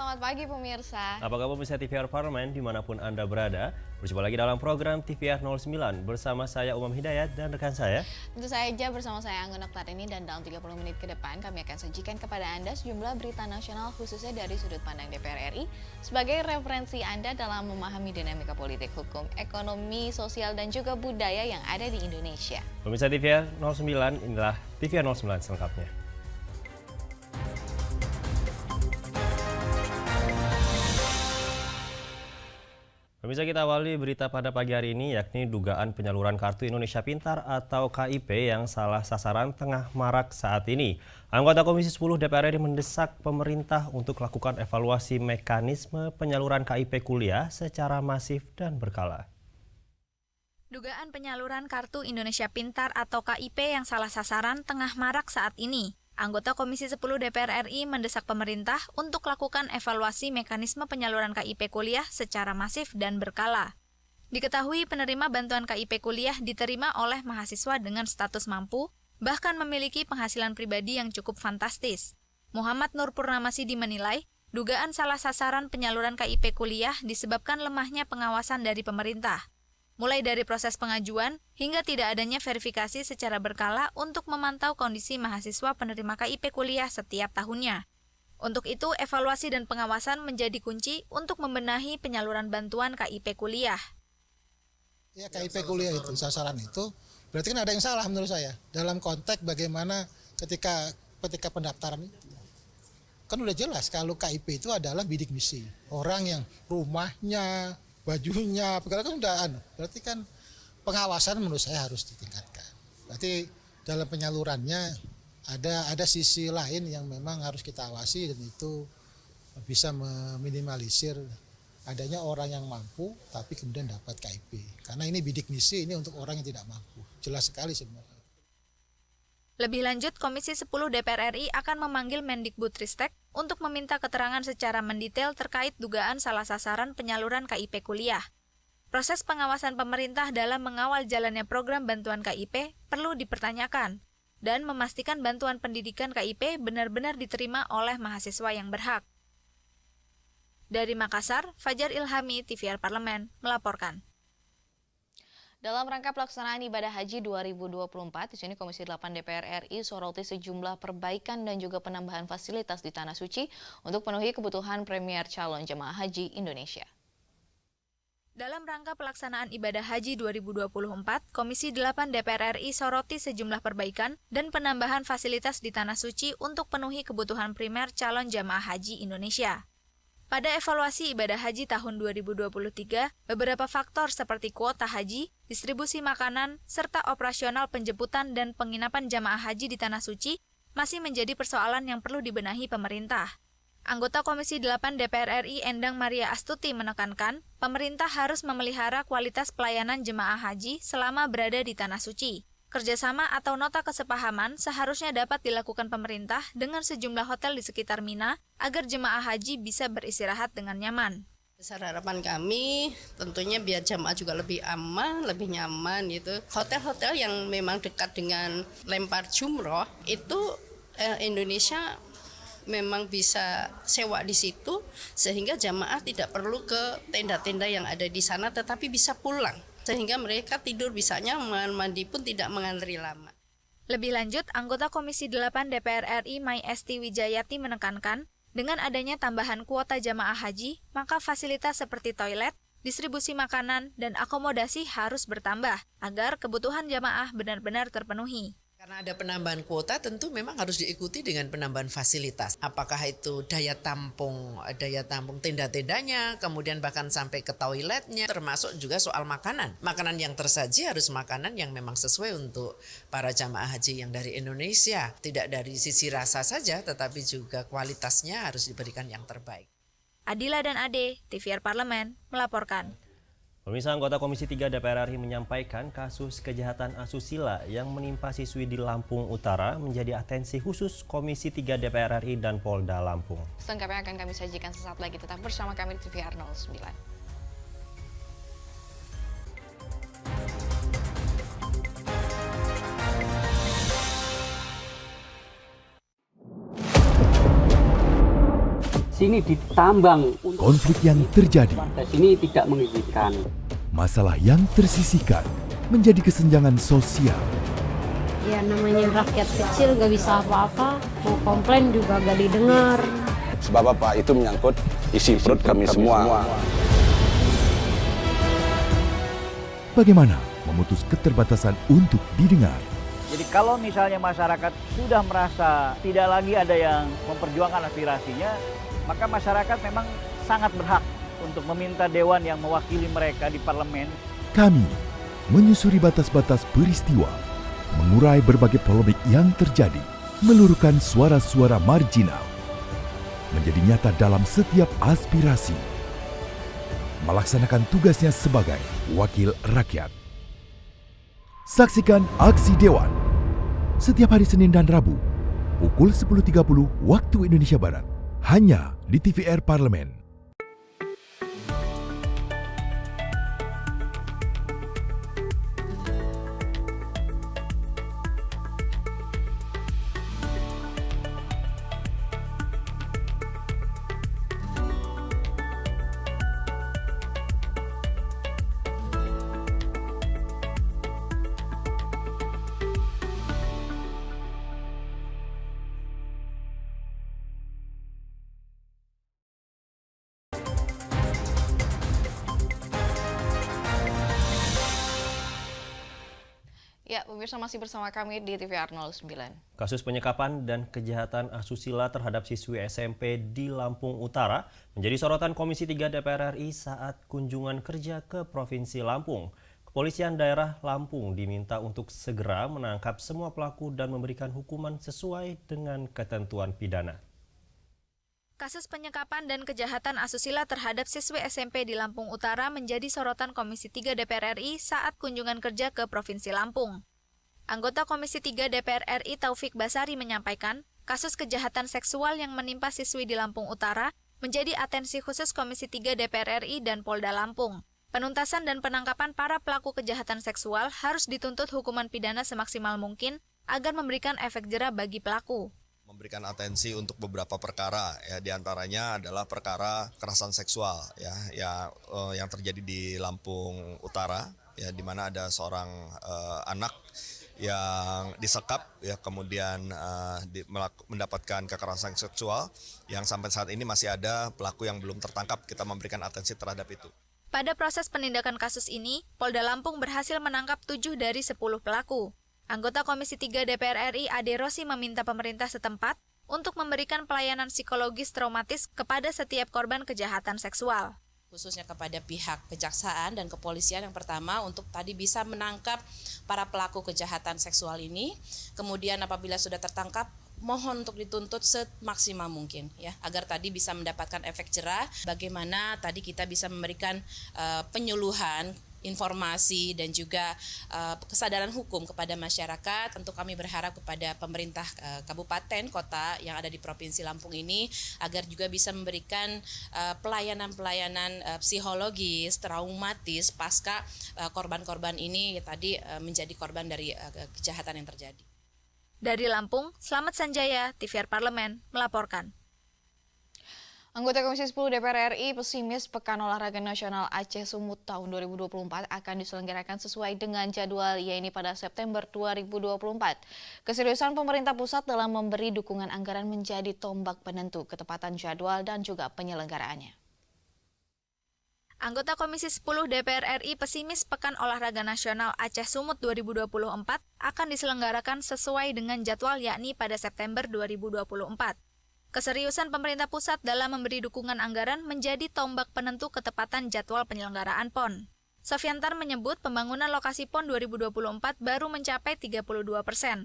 selamat pagi pemirsa. Apa kabar pemirsa TVR Parlemen dimanapun Anda berada? Berjumpa lagi dalam program TVR 09 bersama saya Umam Hidayat dan rekan saya. Tentu saja bersama saya Anggun Oktarini dan dalam 30 menit ke depan kami akan sajikan kepada Anda sejumlah berita nasional khususnya dari sudut pandang DPR RI sebagai referensi Anda dalam memahami dinamika politik, hukum, ekonomi, sosial dan juga budaya yang ada di Indonesia. Pemirsa TVR 09, inilah TVR 09 selengkapnya. Pemirsa, kita awali berita pada pagi hari ini yakni dugaan penyaluran Kartu Indonesia Pintar atau KIP yang salah sasaran tengah marak saat ini. Anggota Komisi 10 DPR RI mendesak pemerintah untuk lakukan evaluasi mekanisme penyaluran KIP kuliah secara masif dan berkala. Dugaan penyaluran Kartu Indonesia Pintar atau KIP yang salah sasaran tengah marak saat ini. Anggota Komisi 10 DPR RI mendesak pemerintah untuk lakukan evaluasi mekanisme penyaluran KIP kuliah secara masif dan berkala. Diketahui penerima bantuan KIP kuliah diterima oleh mahasiswa dengan status mampu, bahkan memiliki penghasilan pribadi yang cukup fantastis. Muhammad Nur Purnamasidi menilai, dugaan salah sasaran penyaluran KIP kuliah disebabkan lemahnya pengawasan dari pemerintah. Mulai dari proses pengajuan hingga tidak adanya verifikasi secara berkala untuk memantau kondisi mahasiswa penerima KIP kuliah setiap tahunnya. Untuk itu, evaluasi dan pengawasan menjadi kunci untuk membenahi penyaluran bantuan KIP kuliah. Ya, KIP kuliah itu, sasaran itu, berarti kan ada yang salah menurut saya. Dalam konteks bagaimana ketika pendaftaran itu. Kan udah jelas kalau KIP itu adalah bidik misi. Orang yang rumahnya, bajunya, kan udah berarti kan pengawasan menurut saya harus ditingkatkan. Berarti dalam penyalurannya ada sisi lain yang memang harus kita awasi dan itu bisa meminimalisir adanya orang yang mampu tapi kemudian dapat KIP. Karena ini bidik misi, ini untuk orang yang tidak mampu. Jelas sekali sebenarnya. Lebih lanjut, Komisi 10 DPR RI akan memanggil Mendikbudristek untuk meminta keterangan secara mendetail terkait dugaan salah sasaran penyaluran KIP kuliah. Proses pengawasan pemerintah dalam mengawal jalannya program bantuan KIP perlu dipertanyakan dan memastikan bantuan pendidikan KIP benar-benar diterima oleh mahasiswa yang berhak. Dari Makassar, Fajar Ilhami, TVR Parlemen, melaporkan. Dalam rangka pelaksanaan ibadah haji 2024, di sini Komisi 8 DPR RI soroti sejumlah perbaikan dan juga penambahan fasilitas di Tanah Suci untuk penuhi kebutuhan premier calon jemaah haji Indonesia. Dalam rangka pelaksanaan ibadah haji 2024, Komisi 8 DPR RI soroti sejumlah perbaikan dan penambahan fasilitas di Tanah Suci untuk penuhi kebutuhan primer calon jemaah haji Indonesia. Pada evaluasi ibadah haji tahun 2023, beberapa faktor seperti kuota haji, distribusi makanan, serta operasional penjemputan dan penginapan jamaah haji di Tanah Suci masih menjadi persoalan yang perlu dibenahi pemerintah. Anggota Komisi 8 DPR RI Endang Maria Astuti menekankan, pemerintah harus memelihara kualitas pelayanan jemaah haji selama berada di Tanah Suci. Kerjasama atau nota kesepahaman seharusnya dapat dilakukan pemerintah dengan sejumlah hotel di sekitar Mina agar jemaah haji bisa beristirahat dengan nyaman. Besar harapan kami tentunya biar jemaah juga lebih aman, lebih nyaman gitu. Hotel-hotel yang memang dekat dengan lempar jumroh itu Indonesia memang bisa sewa di situ sehingga jemaah tidak perlu ke tenda-tenda yang ada di sana tetapi bisa pulang. Sehingga mereka tidur bisa nyaman, mandi pun tidak mengantri lama. Lebih lanjut, anggota Komisi 8 DPR RI Mai Esti Wijayati menekankan, dengan adanya tambahan kuota jamaah haji, maka fasilitas seperti toilet, distribusi makanan, dan akomodasi harus bertambah, agar kebutuhan jamaah benar-benar terpenuhi. Karena ada penambahan kuota tentu memang harus diikuti dengan penambahan fasilitas. Apakah itu daya tampung tenda-tendanya, kemudian bahkan sampai ke toiletnya, termasuk juga soal makanan. Makanan yang tersaji harus makanan yang memang sesuai untuk para jamaah haji yang dari Indonesia. Tidak dari sisi rasa saja, tetapi juga kualitasnya harus diberikan yang terbaik. Adila dan Ade, TVR Parlemen, melaporkan. Pemirsa, anggota Komisi 3 DPR RI menyampaikan kasus kejahatan asusila yang menimpa siswi di Lampung Utara menjadi atensi khusus Komisi 3 DPR RI dan Polda Lampung. Selengkapnya akan kami sajikan sesaat lagi, tetap bersama kami di TVR 09. sini ditambang. Konflik yang terjadi, Warga sini tidak mengizinkan. masalah yang tersisihkan menjadi kesenjangan sosial. Ya namanya rakyat kecil gak bisa apa-apa, mau komplain juga gak didengar. Sebab apa? Itu menyangkut isi perut kami semua. Bagaimana memutus keterbatasan untuk didengar? Jadi kalau misalnya masyarakat sudah merasa tidak lagi ada yang memperjuangkan aspirasinya, maka masyarakat memang sangat berhak untuk meminta dewan yang mewakili mereka di parlemen. Kami menyusuri batas-batas peristiwa, mengurai berbagai polemik yang terjadi, meluruhkan suara-suara marginal, menjadi nyata dalam setiap aspirasi, melaksanakan tugasnya sebagai wakil rakyat. Saksikan Aksi Dewan setiap hari Senin dan Rabu pukul 10.30 waktu Indonesia Barat hanya di TVR Parlemen. Ya, pemirsa masih bersama kami di TVR 09. Kasus penyekapan dan kejahatan asusila terhadap siswi SMP di Lampung Utara menjadi sorotan Komisi 3 DPR RI saat kunjungan kerja ke Provinsi Lampung. Kepolisian daerah Lampung diminta untuk segera menangkap semua pelaku dan memberikan hukuman sesuai dengan ketentuan pidana. Kasus penyekapan dan kejahatan asusila terhadap siswi SMP di Lampung Utara menjadi sorotan Komisi 3 DPR RI saat kunjungan kerja ke Provinsi Lampung. Anggota Komisi 3 DPR RI Taufik Basari menyampaikan, kasus kejahatan seksual yang menimpa siswi di Lampung Utara menjadi atensi khusus Komisi 3 DPR RI dan Polda Lampung. Penuntasan dan penangkapan para pelaku kejahatan seksual harus dituntut hukuman pidana semaksimal mungkin agar memberikan efek jera bagi pelaku. Memberikan atensi untuk beberapa perkara, ya diantaranya adalah perkara kekerasan seksual, yang terjadi di Lampung Utara, ya di mana ada seorang anak yang disekap, ya kemudian mendapatkan kekerasan seksual, yang sampai saat ini masih ada pelaku yang belum tertangkap. Kita memberikan atensi terhadap itu. Pada proses penindakan kasus ini, Polda Lampung berhasil menangkap 7 dari 10 pelaku. Anggota Komisi 3 DPR RI Ade Rosi meminta pemerintah setempat untuk memberikan pelayanan psikologis traumatis kepada setiap korban kejahatan seksual. Khususnya kepada pihak kejaksaan dan kepolisian yang pertama untuk tadi bisa menangkap para pelaku kejahatan seksual ini. Kemudian apabila sudah tertangkap, mohon untuk dituntut semaksimal mungkin ya agar tadi bisa mendapatkan efek jera. Bagaimana tadi kita bisa memberikan penyuluhan, informasi dan juga kesadaran hukum kepada masyarakat. Tentu kami berharap kepada pemerintah kabupaten, kota yang ada di Provinsi Lampung ini agar juga bisa memberikan pelayanan-pelayanan psikologis, traumatis pasca korban-korban ini tadi menjadi korban dari kejahatan yang terjadi. Dari Lampung, Slamet Sanjaya, TVR Parlemen, melaporkan. Anggota Komisi 10 DPR RI pesimis Pekan Olahraga Nasional Aceh Sumut tahun 2024 akan diselenggarakan sesuai dengan jadwal, yaitu pada September 2024. Keseriusan pemerintah pusat dalam memberi dukungan anggaran menjadi tombak penentu ketepatan jadwal dan juga penyelenggaraannya. Anggota Komisi 10 DPR RI pesimis Pekan Olahraga Nasional Aceh Sumut 2024 akan diselenggarakan sesuai dengan jadwal, yakni pada September 2024. Keseriusan pemerintah pusat dalam memberi dukungan anggaran menjadi tombak penentu ketepatan jadwal penyelenggaraan PON. Sofiantar menyebut pembangunan lokasi PON 2024 baru mencapai 32%.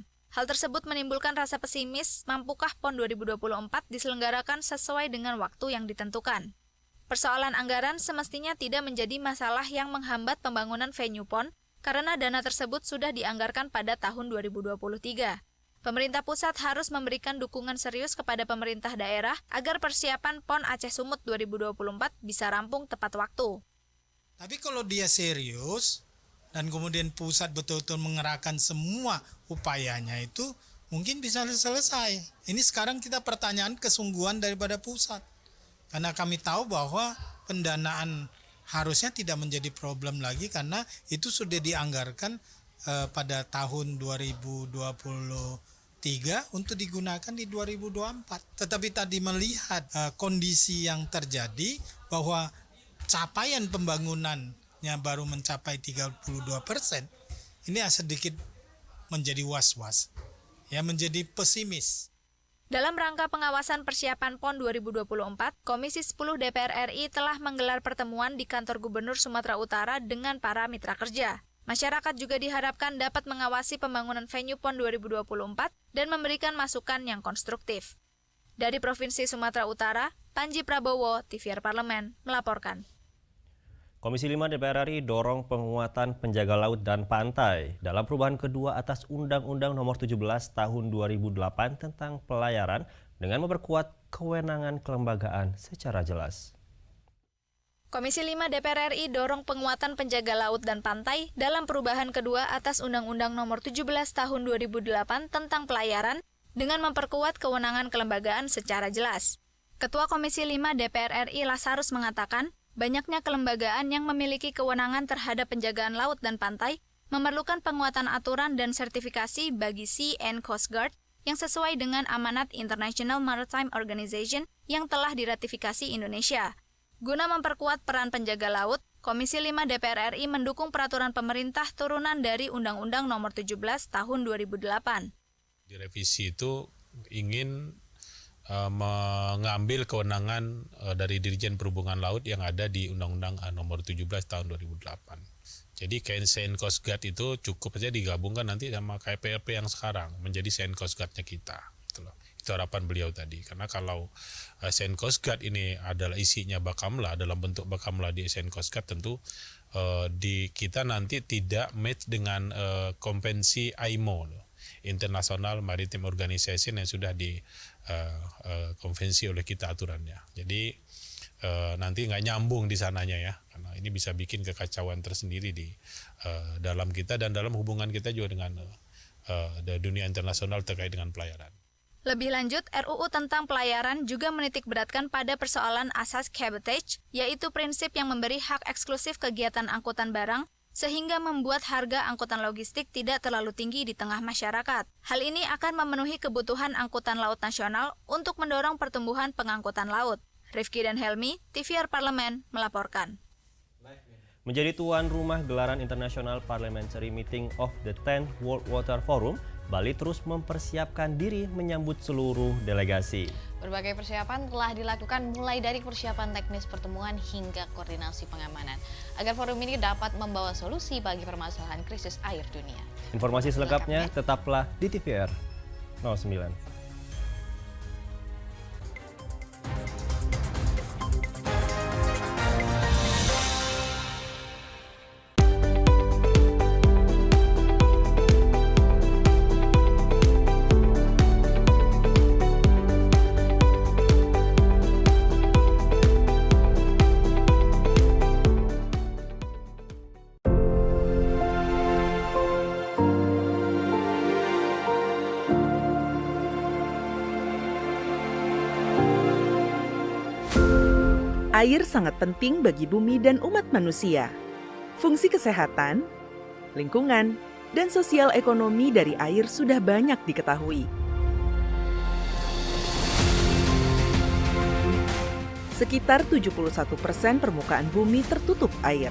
Hal tersebut menimbulkan rasa pesimis mampukah PON 2024 diselenggarakan sesuai dengan waktu yang ditentukan. Persoalan anggaran semestinya tidak menjadi masalah yang menghambat pembangunan venue PON karena dana tersebut sudah dianggarkan pada tahun 2023. Pemerintah pusat harus memberikan dukungan serius kepada pemerintah daerah agar persiapan PON Aceh Sumut 2024 bisa rampung tepat waktu. Tapi kalau dia serius dan kemudian pusat betul-betul mengerahkan semua upayanya itu mungkin bisa selesai. Ini sekarang kita pertanyaan kesungguhan daripada pusat. Karena kami tahu bahwa pendanaan harusnya tidak menjadi problem lagi karena itu sudah dianggarkan pada tahun 2023 untuk digunakan di 2024. Tetapi tadi melihat kondisi yang terjadi bahwa capaian pembangunannya baru mencapai 32%, ini sedikit menjadi was-was, ya, menjadi pesimis. Dalam rangka pengawasan persiapan PON 2024, Komisi 10 DPR RI telah menggelar pertemuan di kantor Gubernur Sumatera Utara dengan para mitra kerja. Masyarakat juga diharapkan dapat mengawasi pembangunan venue PON 2024 dan memberikan masukan yang konstruktif. Dari Provinsi Sumatera Utara, Panji Prabowo, TVR Parlemen, melaporkan. Komisi 5 DPR RI dorong penguatan penjaga laut dan pantai dalam perubahan kedua atas Undang-Undang Nomor 17 Tahun 2008 tentang pelayaran dengan memperkuat kewenangan kelembagaan secara jelas. Komisi 5 DPR RI dorong penguatan penjaga laut dan pantai dalam perubahan kedua atas Undang-Undang Nomor 17 Tahun 2008 tentang pelayaran dengan memperkuat kewenangan kelembagaan secara jelas. Ketua Komisi 5 DPR RI Lasarus mengatakan, banyaknya kelembagaan yang memiliki kewenangan terhadap penjagaan laut dan pantai memerlukan penguatan aturan dan sertifikasi bagi Sea and Coast Guard yang sesuai dengan amanat International Maritime Organization yang telah diratifikasi Indonesia. Guna memperkuat peran penjaga laut, Komisi 5 DPR RI mendukung peraturan pemerintah turunan dari Undang-Undang Nomor 17 Tahun 2008. Di revisi itu ingin mengambil kewenangan dari Dirjen Perhubungan Laut yang ada di Undang-Undang Nomor 17 Tahun 2008. Jadi Sea and Coast Guard itu cukup saja digabungkan nanti sama KPLP yang sekarang menjadi Sea and Coast Guard-nya kita. Itu harapan beliau tadi. Karena kalau Sea and Coast Guard ini adalah isinya Bakamla dalam bentuk Bakamla di Sea and Coast Guard, tentu di kita nanti tidak match dengan konvensi IMO, International Maritime Organization, yang sudah di konvensi oleh kita aturannya. Jadi nanti nggak nyambung di sananya ya, karena ini bisa bikin kekacauan tersendiri di dalam kita dan dalam hubungan kita juga dengan dunia internasional terkait dengan pelayaran. Lebih lanjut, RUU tentang pelayaran juga menitikberatkan pada persoalan asas cabotage, yaitu prinsip yang memberi hak eksklusif kegiatan angkutan barang sehingga membuat harga angkutan logistik tidak terlalu tinggi di tengah masyarakat. Hal ini akan memenuhi kebutuhan angkutan laut nasional untuk mendorong pertumbuhan pengangkutan laut. Rifki dan Helmi, TVR Parlemen, melaporkan. Menjadi tuan rumah gelaran International Parliamentary Meeting of the 10th World Water Forum, Bali terus mempersiapkan diri menyambut seluruh delegasi. Berbagai persiapan telah dilakukan mulai dari persiapan teknis pertemuan hingga koordinasi pengamanan agar forum ini dapat membawa solusi bagi permasalahan krisis air dunia. Informasi selengkapnya tetaplah di TVR 09. Air sangat penting bagi bumi dan umat manusia. Fungsi kesehatan, lingkungan, dan sosial ekonomi dari air sudah banyak diketahui. Sekitar 71% permukaan bumi tertutup air,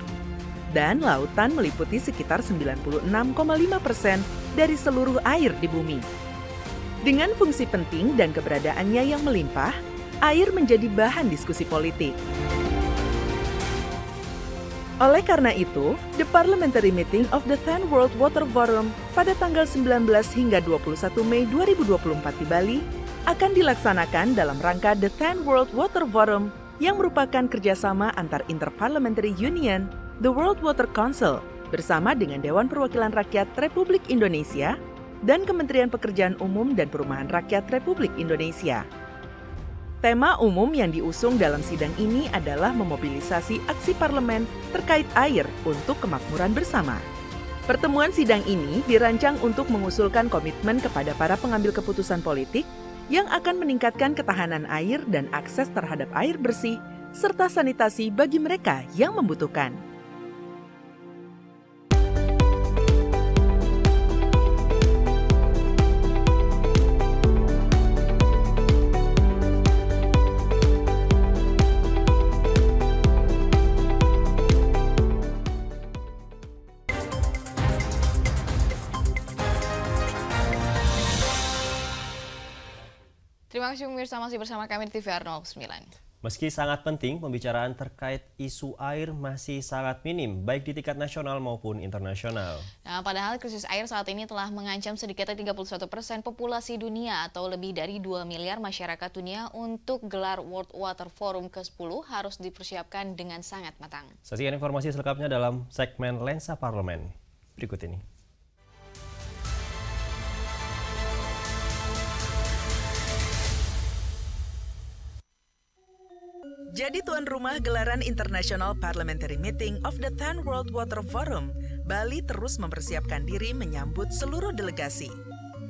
dan lautan meliputi sekitar 96,5% dari seluruh air di bumi. Dengan fungsi penting dan keberadaannya yang melimpah, air menjadi bahan diskusi politik. Oleh karena itu, the Parliamentary Meeting of the 10th World Water Forum pada tanggal 19 hingga 21 Mei 2024 di Bali akan dilaksanakan dalam rangka the 10th World Water Forum yang merupakan kerjasama antar Interparliamentary Union, the World Water Council, bersama dengan Dewan Perwakilan Rakyat Republik Indonesia dan Kementerian Pekerjaan Umum dan Perumahan Rakyat Republik Indonesia. Tema umum yang diusung dalam sidang ini adalah memobilisasi aksi parlemen terkait air untuk kemakmuran bersama. Pertemuan sidang ini dirancang untuk mengusulkan komitmen kepada para pengambil keputusan politik yang akan meningkatkan ketahanan air dan akses terhadap air bersih, serta sanitasi bagi mereka yang membutuhkan. Terima kasih pemirsa masih bersama kami di TVR 09. Meski sangat penting, pembicaraan terkait isu air masih sangat minim, baik di tingkat nasional maupun internasional. Nah, padahal krisis air saat ini telah mengancam sedikitnya 31% populasi dunia atau lebih dari 2 miliar masyarakat dunia. Untuk gelar World Water Forum ke-10 harus dipersiapkan dengan sangat matang. Saksikan informasi selengkapnya dalam segmen Lensa Parlemen berikut ini. Jadi tuan rumah gelaran International Parliamentary Meeting of the 10 World Water Forum, Bali terus mempersiapkan diri menyambut seluruh delegasi.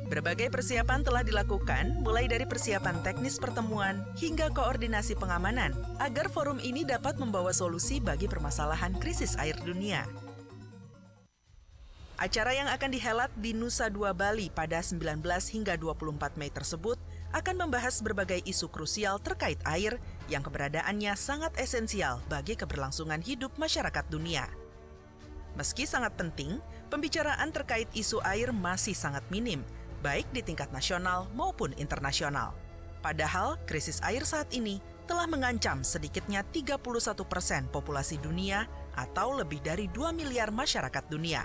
Berbagai persiapan telah dilakukan, mulai dari persiapan teknis pertemuan hingga koordinasi pengamanan, agar forum ini dapat membawa solusi bagi permasalahan krisis air dunia. Acara yang akan dihelat di Nusa Dua Bali pada 19 hingga 24 Mei tersebut akan membahas berbagai isu krusial terkait air yang keberadaannya sangat esensial bagi keberlangsungan hidup masyarakat dunia. Meski sangat penting, pembicaraan terkait isu air masih sangat minim, baik di tingkat nasional maupun internasional. Padahal krisis air saat ini telah mengancam sedikitnya 31% populasi dunia atau lebih dari 2 miliar masyarakat dunia.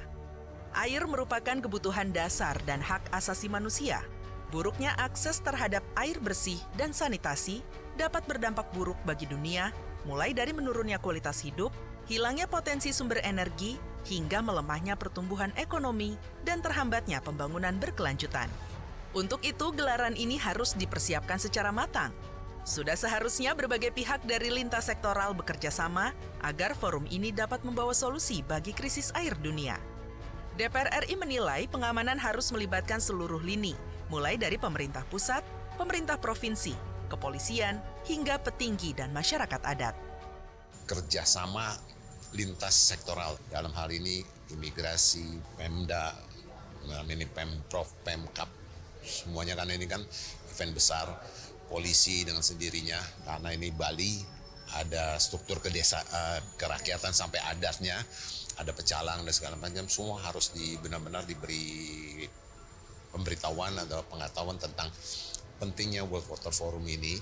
Air merupakan kebutuhan dasar dan hak asasi manusia. Buruknya akses terhadap air bersih dan sanitasi dapat berdampak buruk bagi dunia, mulai dari menurunnya kualitas hidup, hilangnya potensi sumber energi, hingga melemahnya pertumbuhan ekonomi dan terhambatnya pembangunan berkelanjutan. Untuk itu, gelaran ini harus dipersiapkan secara matang. Sudah seharusnya berbagai pihak dari lintas sektoral bekerja sama agar forum ini dapat membawa solusi bagi krisis air dunia. DPR RI menilai pengamanan harus melibatkan seluruh lini, mulai dari pemerintah pusat, pemerintah provinsi, kepolisian, hingga petinggi dan masyarakat adat. Kerjasama lintas sektoral, dalam hal ini imigrasi, Pemda, ini Pemprov, Pemkap, semuanya karena ini kan event besar, polisi dengan sendirinya, karena ini Bali ada struktur kerakyatan sampai adatnya, ada pecalang dan segala macam, semua harus benar-benar diberi pemberitahuan atau pengetahuan tentang pentingnya World Water Forum ini.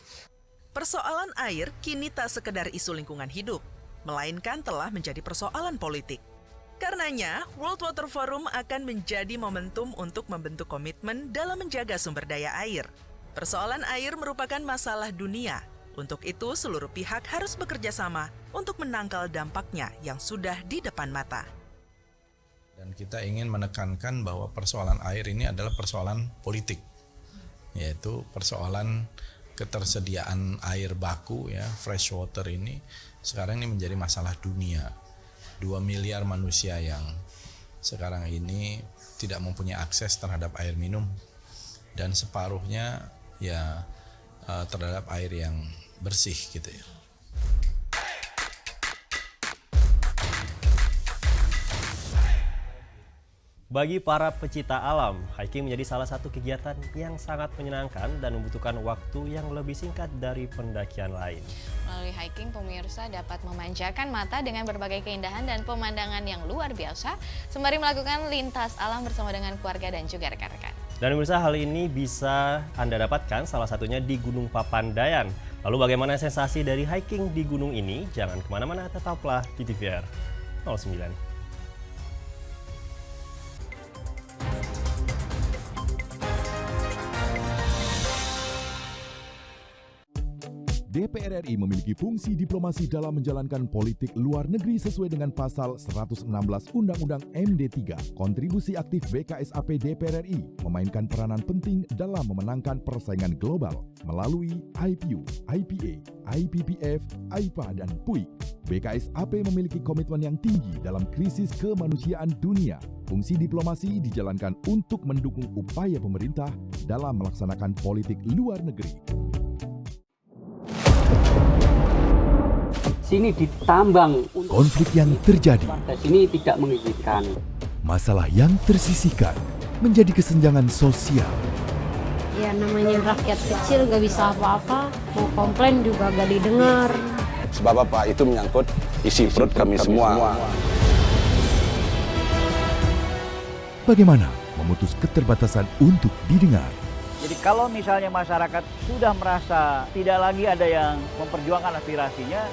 Persoalan air kini tak sekedar isu lingkungan hidup, melainkan telah menjadi persoalan politik. Karenanya, World Water Forum akan menjadi momentum untuk membentuk komitmen dalam menjaga sumber daya air. Persoalan air merupakan masalah dunia. Untuk itu, seluruh pihak harus bekerja sama untuk menangkal dampaknya yang sudah di depan mata. Dan kita ingin menekankan bahwa persoalan air ini adalah persoalan politik, yaitu persoalan ketersediaan air baku, ya, fresh water ini sekarang ini menjadi masalah dunia. 2 miliar manusia yang sekarang ini tidak mempunyai akses terhadap air minum, dan separuhnya ya terhadap air yang bersih gitu ya. Bagi para pecinta alam, hiking menjadi salah satu kegiatan yang sangat menyenangkan dan membutuhkan waktu yang lebih singkat dari pendakian lain. Melalui hiking, pemirsa dapat memanjakan mata dengan berbagai keindahan dan pemandangan yang luar biasa, sembari melakukan lintas alam bersama dengan keluarga dan juga rekan-rekan. Dan pemirsa, hal ini bisa Anda dapatkan salah satunya di Gunung Papandayan. Lalu bagaimana sensasi dari hiking di gunung ini? Jangan kemana-mana, tetaplah di TVR 09. DPR RI memiliki fungsi diplomasi dalam menjalankan politik luar negeri sesuai dengan pasal 116 Undang-Undang MD3. Kontribusi aktif BKSAP DPR RI memainkan peranan penting dalam memenangkan persaingan global melalui IPU, IPA, IPPF, AIPA, dan PUIK. BKSAP memiliki komitmen yang tinggi dalam krisis kemanusiaan dunia. Fungsi diplomasi dijalankan untuk mendukung upaya pemerintah dalam melaksanakan politik luar negeri. Sini ditambang. Konflik yang terjadi, Sini tidak mengizinkan. masalah yang tersisihkan menjadi kesenjangan sosial. Ya namanya rakyat kecil gak bisa apa-apa, mau komplain juga gak didengar. Sebab apa? Itu menyangkut isi perut kami semua. Bagaimana memutus keterbatasan untuk didengar? Jadi kalau misalnya masyarakat sudah merasa tidak lagi ada yang memperjuangkan aspirasinya,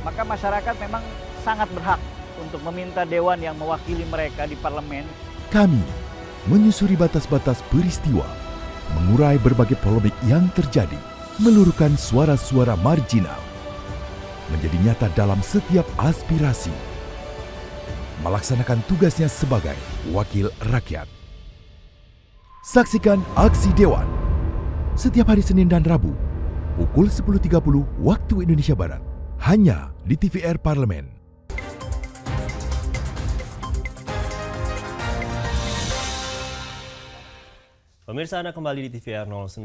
maka masyarakat memang sangat berhak untuk meminta dewan yang mewakili mereka di parlemen. Kami menyusuri batas-batas peristiwa, mengurai berbagai polemik yang terjadi, meluruhkan suara-suara marginal, menjadi nyata dalam setiap aspirasi, melaksanakan tugasnya sebagai wakil rakyat. Saksikan Aksi Dewan setiap hari Senin dan Rabu pukul 10.30 waktu Indonesia Barat hanya di TVR Parlemen. Pemirsa, Anda kembali di TVR 09.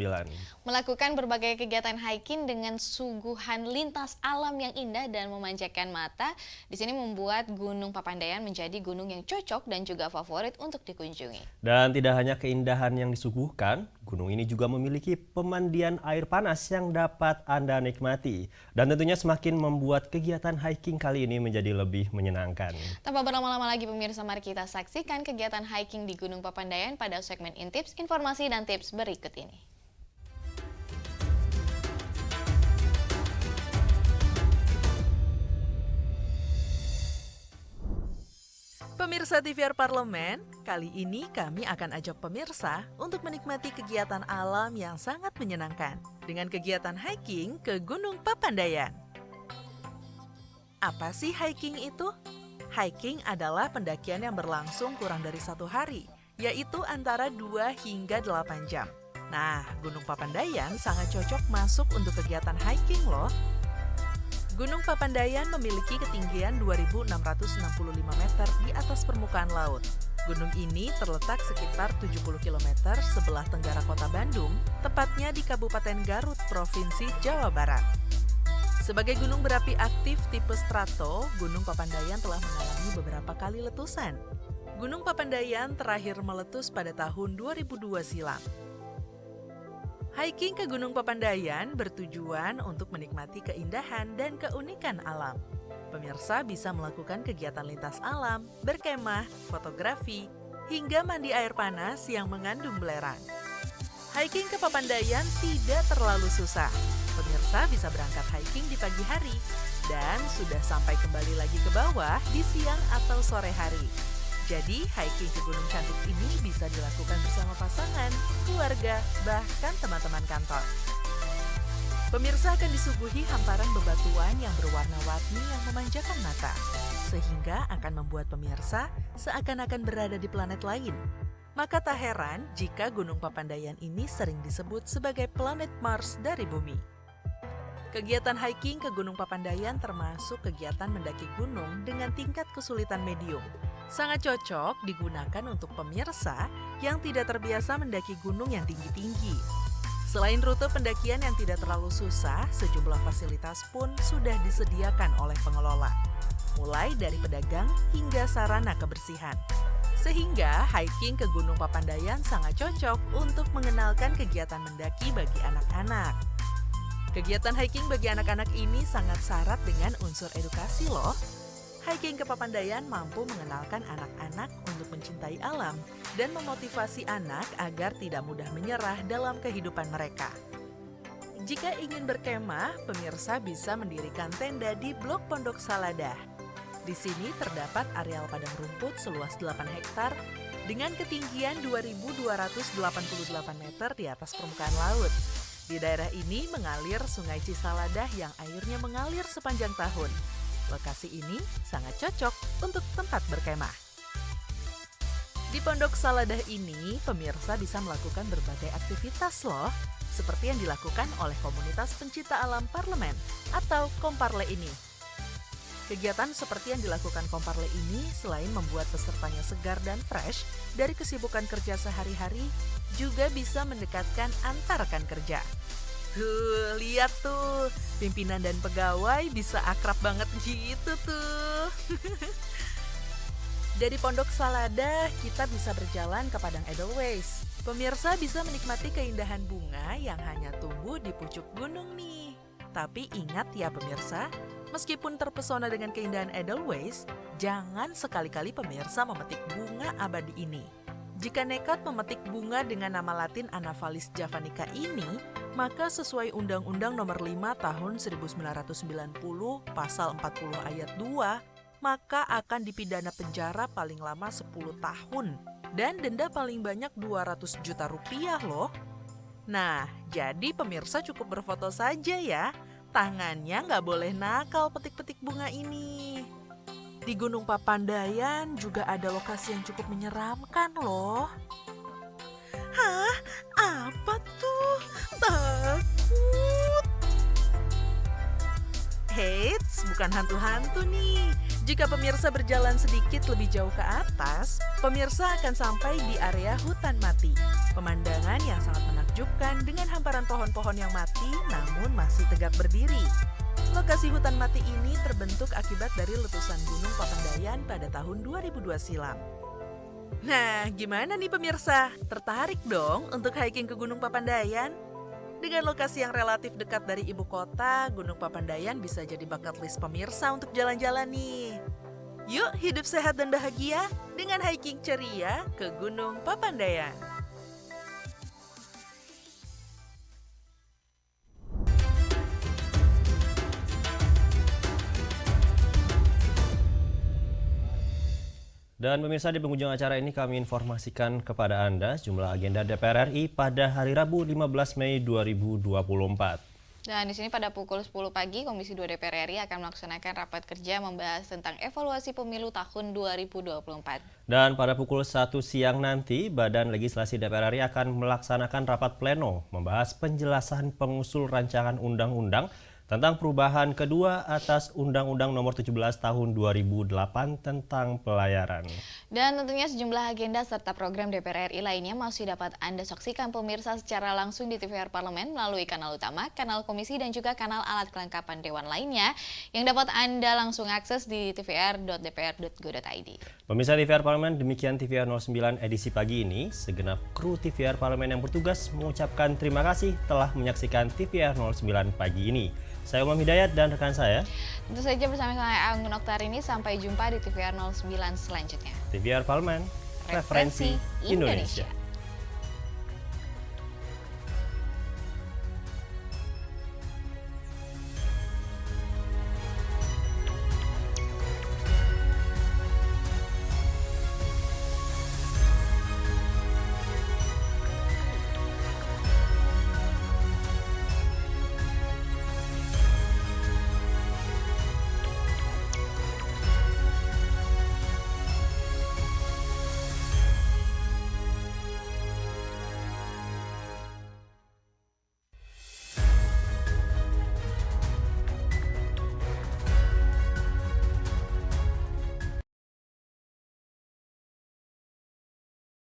Melakukan berbagai kegiatan hiking dengan suguhan lintas alam yang indah dan memanjakan mata, di sini membuat Gunung Papandayan menjadi gunung yang cocok dan juga favorit untuk dikunjungi. Dan tidak hanya keindahan yang disuguhkan, gunung ini juga memiliki pemandian air panas yang dapat Anda nikmati. Dan tentunya semakin membuat kegiatan hiking kali ini menjadi lebih menyenangkan. Tanpa berlama-lama lagi pemirsa, mari kita saksikan kegiatan hiking di Gunung Papandayan pada segmen Intips, informasi dan tips berikut ini. Pemirsa TVR Parlemen, kali ini kami akan ajak pemirsa untuk menikmati kegiatan alam yang sangat menyenangkan dengan kegiatan hiking ke Gunung Papandayan. Apa sih hiking itu? Hiking adalah pendakian yang berlangsung kurang dari 1 hari, yaitu antara 2 hingga 8 jam. Nah, Gunung Papandayan sangat cocok masuk untuk kegiatan hiking loh. Gunung Papandayan memiliki ketinggian 2.665 meter di atas permukaan laut. Gunung ini terletak sekitar 70 km sebelah tenggara kota Bandung, tepatnya di Kabupaten Garut, Provinsi Jawa Barat. Sebagai gunung berapi aktif tipe strato, Gunung Papandayan telah mengalami beberapa kali letusan. Gunung Papandayan terakhir meletus pada tahun 2002 silam. Hiking ke Gunung Papandayan bertujuan untuk menikmati keindahan dan keunikan alam. Pemirsa bisa melakukan kegiatan lintas alam, berkemah, fotografi, hingga mandi air panas yang mengandung belerang. Hiking ke Papandayan tidak terlalu susah. Pemirsa bisa berangkat hiking di pagi hari dan sudah sampai kembali lagi ke bawah di siang atau sore hari. Jadi, hiking ke gunung cantik ini bisa dilakukan bersama pasangan, keluarga, bahkan teman-teman kantor. Pemirsa akan disuguhi hamparan bebatuan yang berwarna-warni yang memanjakan mata, sehingga akan membuat pemirsa seakan-akan berada di planet lain. Maka tak heran jika Gunung Papandayan ini sering disebut sebagai planet Mars dari bumi. Kegiatan hiking ke Gunung Papandayan termasuk kegiatan mendaki gunung dengan tingkat kesulitan medium. Sangat cocok digunakan untuk pemirsa yang tidak terbiasa mendaki gunung yang tinggi-tinggi. Selain rute pendakian yang tidak terlalu susah, sejumlah fasilitas pun sudah disediakan oleh pengelola, mulai dari pedagang hingga sarana kebersihan. Sehingga hiking ke Gunung Papandayan sangat cocok untuk mengenalkan kegiatan mendaki bagi anak-anak. Kegiatan hiking bagi anak-anak ini sangat syarat dengan unsur edukasi loh. Hiking ke Papandayan mampu mengenalkan anak-anak untuk mencintai alam dan memotivasi anak agar tidak mudah menyerah dalam kehidupan mereka. Jika ingin berkemah, pemirsa bisa mendirikan tenda di Blok Pondok Saladah. Di sini terdapat areal padang rumput seluas 8 hektar dengan ketinggian 2.288 meter di atas permukaan laut. Di daerah ini mengalir Sungai Cisaladah yang airnya mengalir sepanjang tahun. Lokasi ini sangat cocok untuk tempat berkemah. Di Pondok Saladah ini, pemirsa bisa melakukan berbagai aktivitas loh, seperti yang dilakukan oleh komunitas pencinta alam Parlemen atau Komparle ini. Kegiatan seperti yang dilakukan Komparle ini selain membuat pesertanya segar dan fresh dari kesibukan kerja sehari-hari, juga bisa mendekatkan antar rekan kerja. Tuh, lihat tuh, pimpinan dan pegawai bisa akrab banget gitu tuh. Dari Pondok Saladah, kita bisa berjalan ke Padang Edelweiss. Pemirsa bisa menikmati keindahan bunga yang hanya tumbuh di pucuk gunung nih. Tapi ingat ya pemirsa, meskipun terpesona dengan keindahan Edelweiss, jangan sekali-kali pemirsa memetik bunga abadi ini. Jika nekat memetik bunga dengan nama latin Anaphalis javanica ini, maka sesuai Undang-Undang Nomor 5 Tahun 1990 Pasal 40 Ayat 2, maka akan dipidana penjara paling lama 10 tahun dan denda paling banyak 200 juta rupiah loh. Nah, jadi pemirsa cukup berfoto saja ya. Tangannya nggak boleh nakal petik-petik bunga ini. Di Gunung Papandayan juga ada lokasi yang cukup menyeramkan loh. Hah? Apa tuh? Takut. Eits, bukan hantu-hantu nih. Jika pemirsa berjalan sedikit lebih jauh ke atas, pemirsa akan sampai di area hutan mati. Pemandangan yang sangat menakjubkan dengan hamparan pohon-pohon yang mati namun masih tegak berdiri. Lokasi hutan mati ini terbentuk akibat dari letusan Gunung Papandayan pada tahun 2002 silam. Nah, gimana nih pemirsa? Tertarik dong untuk hiking ke Gunung Papandayan? Dengan lokasi yang relatif dekat dari ibu kota, Gunung Papandayan bisa jadi bucket list pemirsa untuk jalan-jalan nih. Yuk hidup sehat dan bahagia dengan hiking ceria ke Gunung Papandayan. Dan pemirsa, di penghujung acara ini kami informasikan kepada Anda jumlah agenda DPR RI pada hari Rabu 15 Mei 2024. Dan di sini pada pukul 10 pagi, Komisi 2 DPR RI akan melaksanakan rapat kerja membahas tentang evaluasi pemilu tahun 2024. Dan pada pukul 1 siang nanti, Badan Legislasi DPR RI akan melaksanakan rapat pleno membahas penjelasan pengusul rancangan undang-undang tentang perubahan kedua atas Undang-Undang Nomor 17 Tahun 2008 tentang pelayaran. Dan tentunya sejumlah agenda serta program DPR RI lainnya masih dapat Anda saksikan pemirsa secara langsung di TVR Parlemen melalui kanal utama, kanal komisi, dan juga kanal alat kelengkapan Dewan lainnya yang dapat Anda langsung akses di tvr.dpr.go.id. Pemirsa TVR Parlemen, demikian TVR 09 edisi pagi ini. Segenap kru TVR Parlemen yang bertugas mengucapkan terima kasih telah menyaksikan TVR 09 pagi ini. Saya Umam Hidayat dan rekan saya. Tentu saja bersama saya Anggun Oktar ini. Sampai jumpa di TVR 09 selanjutnya. TVR Parlemen, referensi Indonesia.